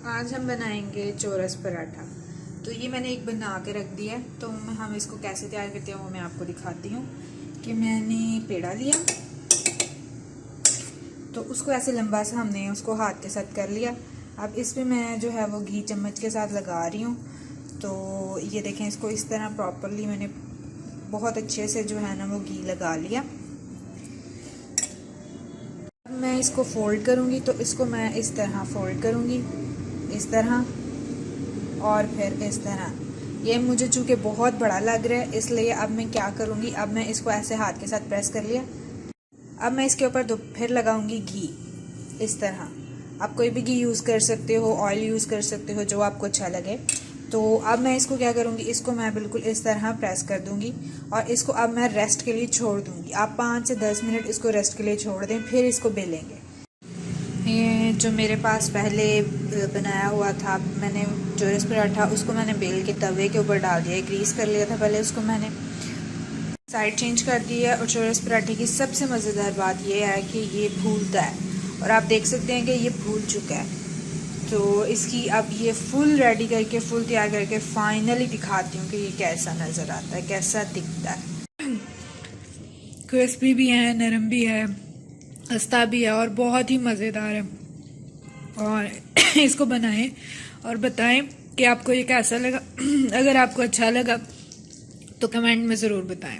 आज हम बनाएंगे चौरस पराठा। तो ये मैंने एक बना के रख दिया है, तो हम इसको कैसे तैयार करते हैं वो मैं आपको दिखाती हूँ। कि मैंने पेड़ा लिया, तो उसको ऐसे लंबा सा हमने उसको हाथ के साथ कर लिया। अब इस पे मैं जो है वो घी चम्मच के साथ लगा रही हूँ। तो ये देखें, इसको इस तरह प्रॉपरली मैंने बहुत अच्छे से जो है ना वो घी लगा लिया। अब मैं इसको फोल्ड करूँगी, तो इसको मैं इस तरह फोल्ड करूँगी, इस तरह और फिर इस तरह। ये मुझे चूँकि बहुत बड़ा लग रहा है, इसलिए अब मैं क्या करूँगी, अब मैं इसको ऐसे हाथ के साथ प्रेस कर लिया। अब मैं इसके ऊपर फिर लगाऊंगी घी, इस तरह। आप कोई भी घी यूज़ कर सकते हो, ऑयल यूज़ कर सकते हो, जो आपको अच्छा लगे। तो अब मैं इसको क्या करूँगी, इसको मैं बिल्कुल इस तरह प्रेस कर दूँगी और इसको अब मैं रेस्ट के लिए छोड़ दूँगी। आप 5 से 10 मिनट इसको रेस्ट के लिए छोड़ दें, फिर इसको बेलेंगे। ये जो मेरे पास पहले बनाया हुआ था मैंने चौरस पराठा, उसको मैंने बेल के तवे के ऊपर डाल दिया, ग्रीस कर लिया था पहले। उसको मैंने साइड चेंज कर दी है। और चौरस पराठे की सबसे मज़ेदार बात यह है कि ये फूलता है, और आप देख सकते हैं कि ये फूल चुका है। तो इसकी अब ये फुल रेडी करके, फुल तैयार करके फाइनली दिखाती हूँ कि ये कैसा नज़र आता है, कैसा दिखता है। क्रिस्पी भी है, नरम भी है, खस्ता भी है और बहुत ही मज़ेदार है। और इसको बनाएं और बताएं कि आपको ये कैसा लगा। अगर आपको अच्छा लगा तो कमेंट में ज़रूर बताएं।